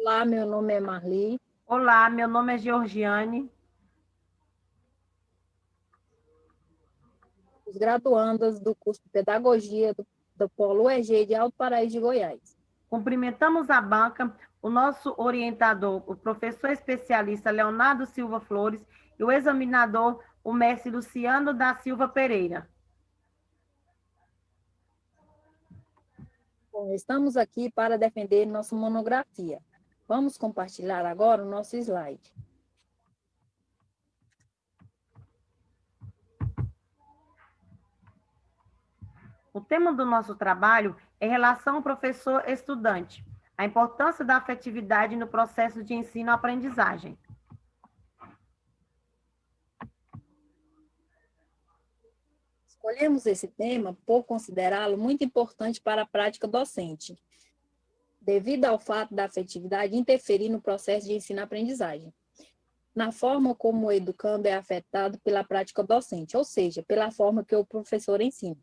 Olá, meu nome é Marli. Olá, meu nome é Georgiane. Os graduandas do curso de Pedagogia do Polo UEG de Alto Paraíso de Goiás. Cumprimentamos a banca, o nosso orientador, o professor especialista Leonardo Silva Flores e o examinador, o mestre Luciano da Silva Pereira. Bom, estamos aqui para defender nossa monografia. Vamos compartilhar agora o nosso slide. O tema do nosso trabalho é relação professor-estudante, a importância da afetividade no processo de ensino-aprendizagem. Escolhemos esse tema por considerá-lo muito importante para a prática docente, devido ao fato da afetividade interferir no processo de ensino-aprendizagem, na forma como o educando é afetado pela prática docente, ou seja, pela forma que o professor ensina.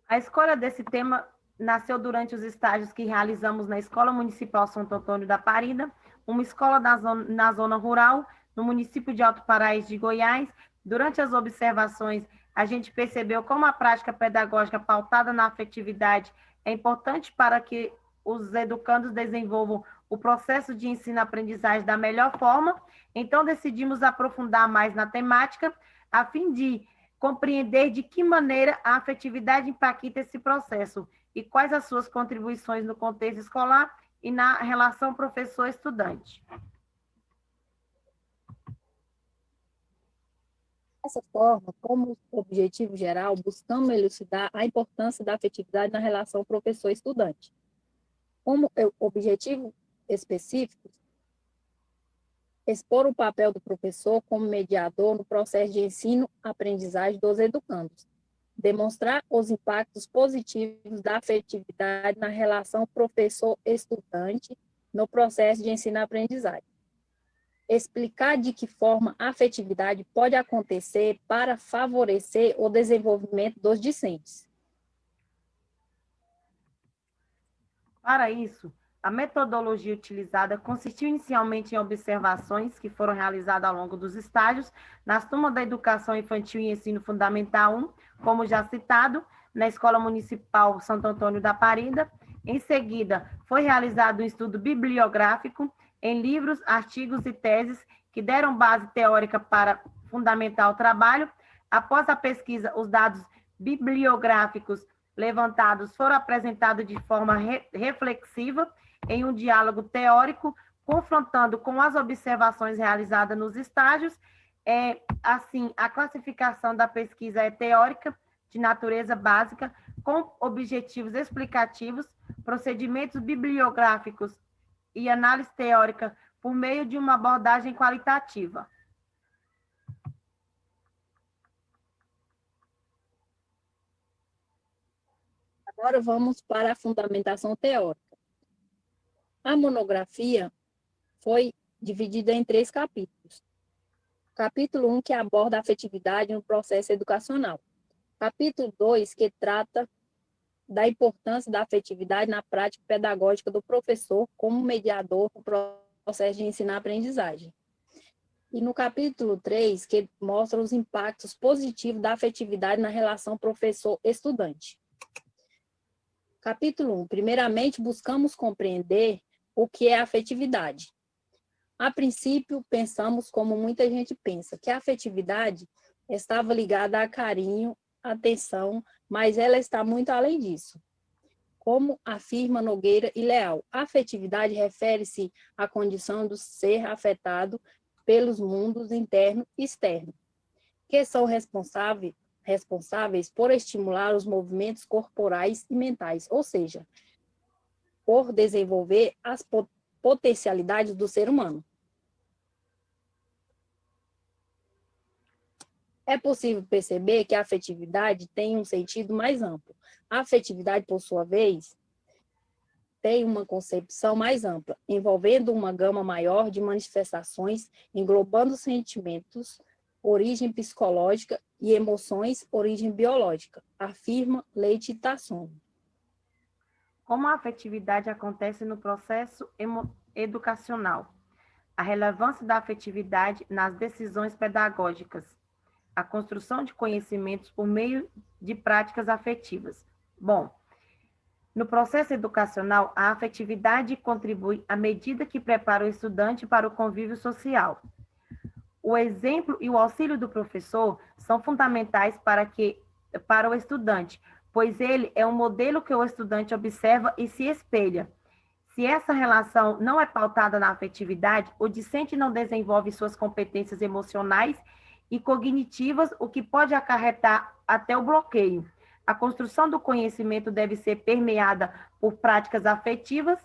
A escolha desse tema nasceu durante os estágios que realizamos na Escola Municipal Santo Antônio da Parida, uma escola na zona rural, no município de Alto Paraíso de Goiás. Durante as observações, a gente percebeu como a prática pedagógica pautada na afetividade é importante para que os educandos desenvolvam o processo de ensino-aprendizagem da melhor forma. Então, decidimos aprofundar mais na temática, a fim de compreender de que maneira a afetividade impacta esse processo e quais as suas contribuições no contexto escolar e na relação professor-estudante. Dessa forma, como objetivo geral, buscamos elucidar a importância da afetividade na relação professor-estudante. Como objetivo específico, expor o papel do professor como mediador no processo de ensino-aprendizagem dos educandos, demonstrar os impactos positivos da afetividade na relação professor-estudante no processo de ensino-aprendizagem, explicar de que forma a afetividade pode acontecer para favorecer o desenvolvimento dos discentes. Para isso, a metodologia utilizada consistiu inicialmente em observações que foram realizadas ao longo dos estágios nas turmas da Educação Infantil e Ensino Fundamental 1, como já citado, na Escola Municipal Santo Antônio da Parida. Em seguida, foi realizado um estudo bibliográfico em livros, artigos e teses que deram base teórica para fundamentar o trabalho. Após a pesquisa, os dados bibliográficos levantados foram apresentados de forma reflexiva em um diálogo teórico, confrontando com as observações realizadas nos estágios. Assim, a classificação da pesquisa é teórica, de natureza básica, com objetivos explicativos, procedimentos bibliográficos e análise teórica por meio de uma abordagem qualitativa. Agora vamos para a fundamentação teórica. A monografia foi dividida em 3 capítulos. Capítulo 1, que aborda a afetividade no processo educacional. Capítulo 2, que trata da importância da afetividade na prática pedagógica do professor como mediador no processo de ensino-aprendizagem. E no capítulo 3, que mostra os impactos positivos da afetividade na relação professor-estudante. Capítulo 1. Primeiramente, buscamos compreender o que é afetividade. A princípio, pensamos como muita gente pensa, que a afetividade estava ligada a carinho, atenção, mas ela está muito além disso. Como afirma Nogueira e Leal, a afetividade refere-se à condição do ser afetado pelos mundos interno e externo, que são responsáveis por estimular os movimentos corporais e mentais, ou seja, por desenvolver as potencialidades do ser humano. É possível perceber que a afetividade tem um sentido mais amplo. A afetividade, por sua vez, tem uma concepção mais ampla, envolvendo uma gama maior de manifestações, englobando sentimentos, origem psicológica e emoções, origem biológica, afirma Leite Tasson. Como a afetividade acontece no processo educacional? A relevância da afetividade nas decisões pedagógicas. A construção de conhecimentos por meio de práticas afetivas. Bom, no processo educacional, a afetividade contribui à medida que prepara o estudante para o convívio social. O exemplo e o auxílio do professor são fundamentais para o estudante, pois ele é um modelo que o estudante observa e se espelha. Se essa relação não é pautada na afetividade, o discente não desenvolve suas competências emocionais e cognitivas, o que pode acarretar até o bloqueio. A construção do conhecimento deve ser permeada por práticas afetivas,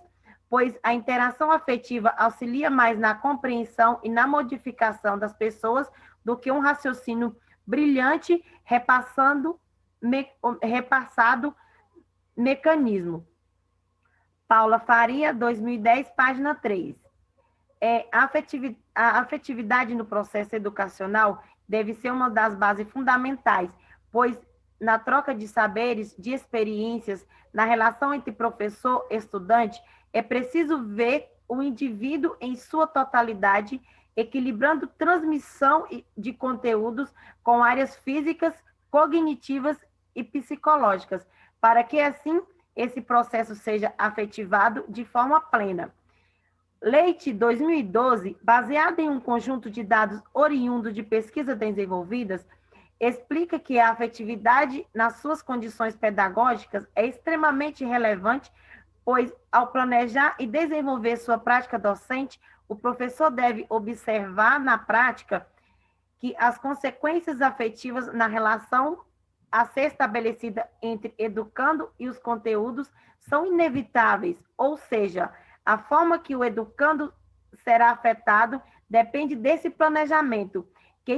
pois a interação afetiva auxilia mais na compreensão e na modificação das pessoas do que um raciocínio brilhante repassado mecanismo. Paula Faria, 2010, página 3. A afetividade no processo educacional deve ser uma das bases fundamentais, pois na troca de saberes, de experiências, na relação entre professor e estudante, é preciso ver o indivíduo em sua totalidade, equilibrando transmissão de conteúdos com áreas físicas, cognitivas e psicológicas, para que assim esse processo seja afetivado de forma plena. Leite, 2012, baseado em um conjunto de dados oriundos de pesquisas desenvolvidas, explica que a afetividade nas suas condições pedagógicas é extremamente relevante, pois ao planejar e desenvolver sua prática docente, o professor deve observar na prática que as consequências afetivas na relação a ser estabelecida entre educando e os conteúdos são inevitáveis, ou seja, a forma que o educando será afetado depende desse planejamento, que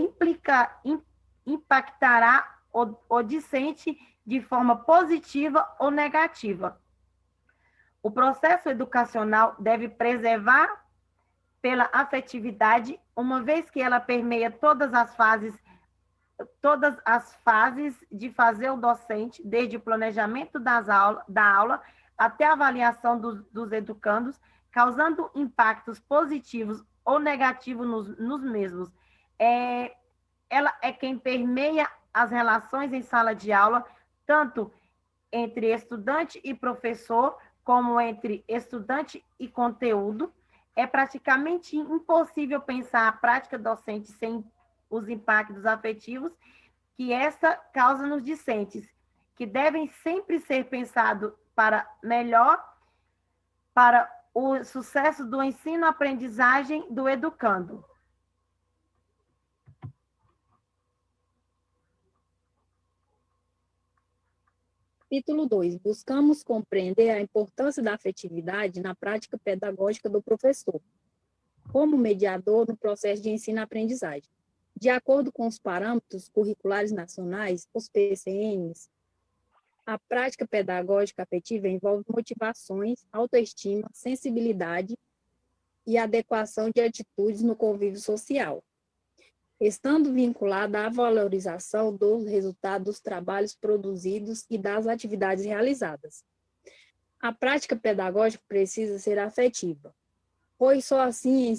impactará o discente de forma positiva ou negativa. O processo educacional deve preservar pela afetividade, uma vez que ela permeia todas as fases de fazer o docente, desde o planejamento da aula até a avaliação dos educandos, causando impactos positivos ou negativos nos mesmos. Ela é quem permeia as relações em sala de aula, tanto entre estudante e professor, como entre estudante e conteúdo. É praticamente impossível pensar a prática docente sem os impactos afetivos que essa causa nos discentes, que devem sempre ser pensados para o sucesso do ensino-aprendizagem do educando. Capítulo 2. Buscamos compreender a importância da afetividade na prática pedagógica do professor, como mediador no processo de ensino-aprendizagem. De acordo com os parâmetros curriculares nacionais, os PCNs, a prática pedagógica afetiva envolve motivações, autoestima, sensibilidade e adequação de atitudes no convívio social, estando vinculada à valorização dos resultados dos trabalhos produzidos e das atividades realizadas. A prática pedagógica precisa ser afetiva, pois só assim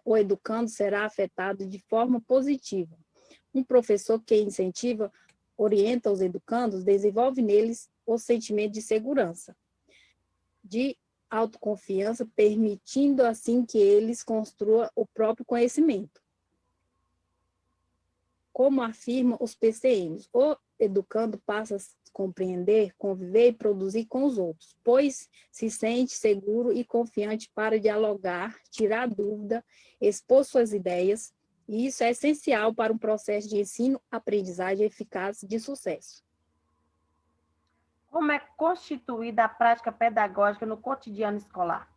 o educando será afetado de forma positiva. Um professor que incentiva, orienta os educandos, desenvolve neles o sentimento de segurança, de autoconfiança, permitindo assim que eles construam o próprio conhecimento. Como afirmam os PCMs, o educando passa a compreender, conviver e produzir com os outros, pois se sente seguro e confiante para dialogar, tirar dúvida, expor suas ideias, e isso é essencial para um processo de ensino-aprendizagem eficaz de sucesso. Como é constituída a prática pedagógica no cotidiano escolar?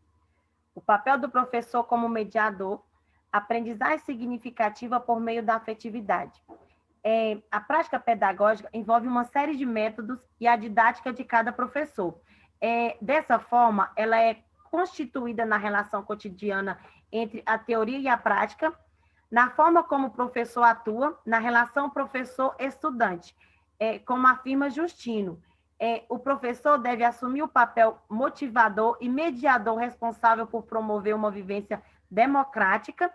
O papel do professor como mediador, aprendizagem significativa por meio da afetividade. A prática pedagógica envolve uma série de métodos e a didática de cada professor. Dessa forma, ela é constituída na relação cotidiana entre a teoria e a prática, na forma como o professor atua, na relação professor-estudante, como afirma Justino. O professor deve assumir o papel motivador e mediador responsável por promover uma vivência democrática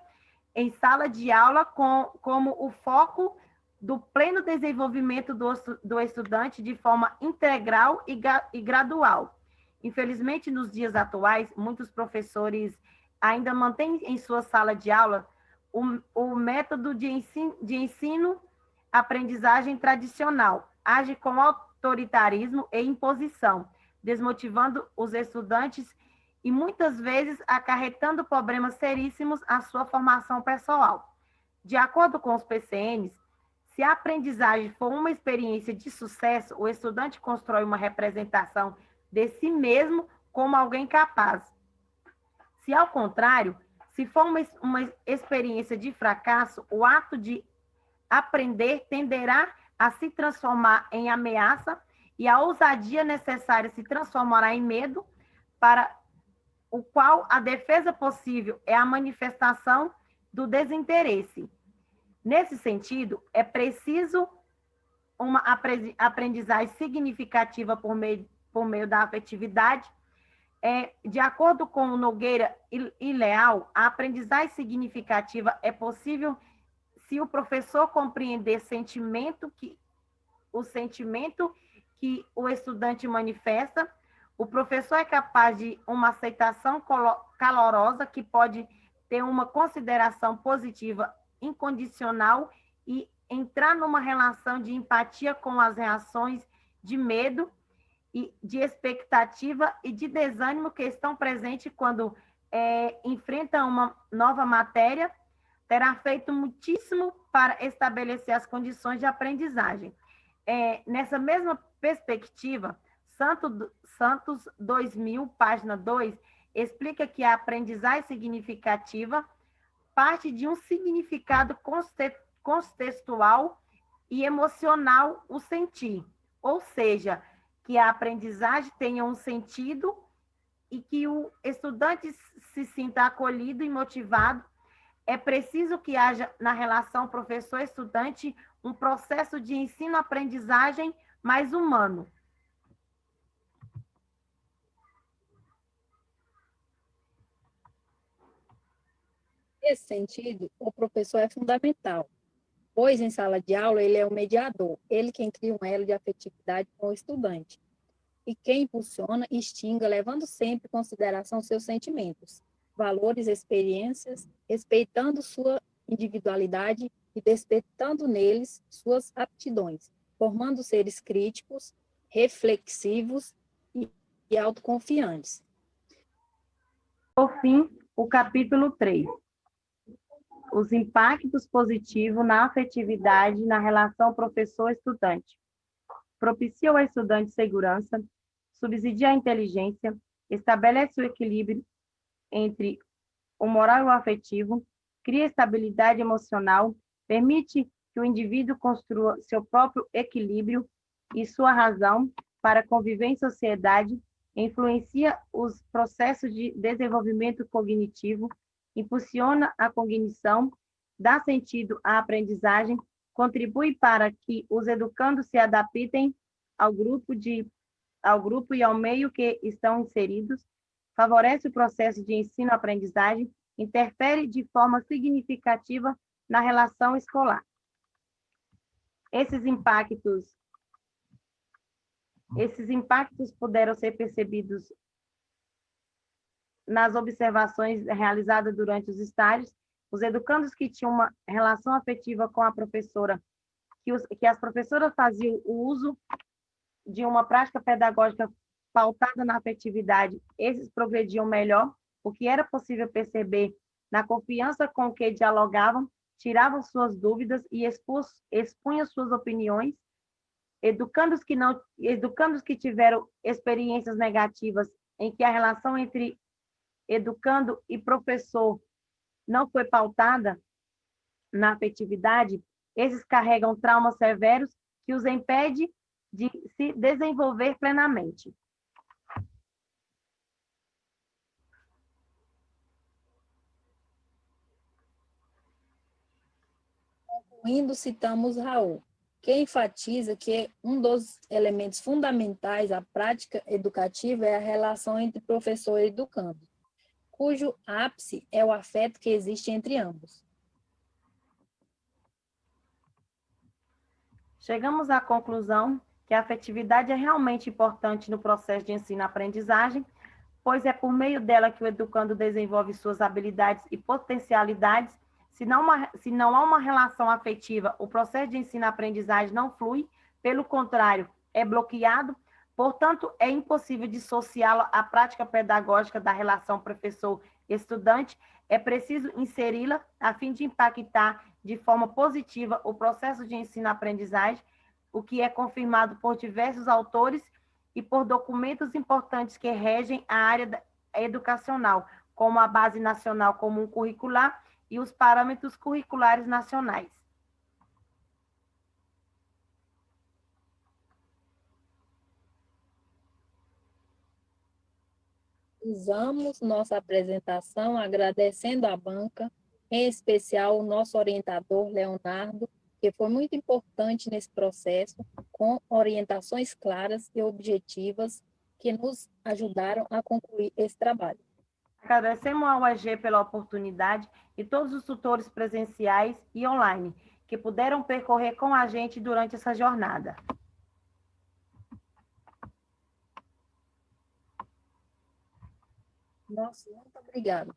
em sala de aula como o foco do pleno desenvolvimento do estudante de forma integral e gradual. Infelizmente, nos dias atuais, muitos professores ainda mantêm em sua sala de aula o método de ensino-aprendizagem tradicional, age com autoritarismo e imposição, desmotivando os estudantes e muitas vezes acarretando problemas seríssimos à sua formação pessoal. De acordo com os PCNs, se a aprendizagem for uma experiência de sucesso, o estudante constrói uma representação de si mesmo como alguém capaz. Se, ao contrário, se for uma experiência de fracasso, o ato de aprender tenderá a se transformar em ameaça e a ousadia necessária se transformará em medo, para o qual a defesa possível é a manifestação do desinteresse. Nesse sentido, é preciso uma aprendizagem significativa por meio da afetividade. De acordo com Nogueira e Leal, a aprendizagem significativa é possível se o professor compreender o sentimento que o estudante manifesta. O professor é capaz de uma aceitação calorosa que pode ter uma consideração positiva incondicional e entrar numa relação de empatia com as reações de medo e de expectativa e de desânimo que estão presentes quando enfrentam uma nova matéria. Terá feito muitíssimo para estabelecer as condições de aprendizagem. Nessa mesma perspectiva, Santos 2000, página 2, explica que a aprendizagem significativa parte de um significado contextual e emocional, o sentir. Ou seja, que a aprendizagem tenha um sentido e que o estudante se sinta acolhido e motivado. É preciso que haja na relação professor-estudante um processo de ensino-aprendizagem mais humano. Nesse sentido, o professor é fundamental, pois em sala de aula ele é o mediador, ele quem cria um elo de afetividade com o estudante, e quem impulsiona e instiga, levando sempre em consideração seus sentimentos, valores, experiências, respeitando sua individualidade e despertando neles suas aptidões, formando seres críticos, reflexivos e autoconfiantes. Por fim, o capítulo 3. Os impactos positivos na afetividade na relação professor-estudante. Propicia ao estudante segurança, subsidia a inteligência, estabelece o equilíbrio entre o moral e o afetivo, cria estabilidade emocional, permite que o indivíduo construa seu próprio equilíbrio e sua razão para conviver em sociedade, influencia os processos de desenvolvimento cognitivo, impulsiona a cognição, dá sentido à aprendizagem, contribui para que os educandos se adaptem ao grupo e ao meio que estão inseridos, favorece o processo de ensino-aprendizagem, interfere de forma significativa na relação escolar. Esses impactos puderam ser percebidos nas observações realizadas durante os estágios. Os educandos que tinham uma relação afetiva com a professora, que as professoras faziam o uso de uma prática pedagógica pautada na afetividade, esses progrediam melhor, porque era possível perceber na confiança com que dialogavam, tiravam suas dúvidas e expunham suas opiniões. Educandos que tiveram experiências negativas em que a relação entre educando e professor não foi pautada na afetividade, esses carregam traumas severos que os impede de se desenvolver plenamente. Concluindo, citamos Raul. que enfatiza que um dos elementos fundamentais da prática educativa é a relação entre professor e educando, cujo ápice é o afeto que existe entre ambos. Chegamos à conclusão que a afetividade é realmente importante no processo de ensino-aprendizagem, pois é por meio dela que o educando desenvolve suas habilidades e potencialidades. Se não há uma relação afetiva, o processo de ensino-aprendizagem não flui, pelo contrário, é bloqueado. Portanto, é impossível dissociá-la à prática pedagógica da relação professor-estudante. É preciso inseri-la a fim de impactar de forma positiva o processo de ensino-aprendizagem, o que é confirmado por diversos autores e por documentos importantes que regem a área educacional, como a Base Nacional Comum Curricular e os parâmetros curriculares nacionais. Usamos nossa apresentação agradecendo à banca, em especial o nosso orientador, Leonardo, que foi muito importante nesse processo, com orientações claras e objetivas que nos ajudaram a concluir esse trabalho. Agradecemos ao UEG pela oportunidade e todos os tutores presenciais e online que puderam percorrer com a gente durante essa jornada. Nossa, muito obrigada.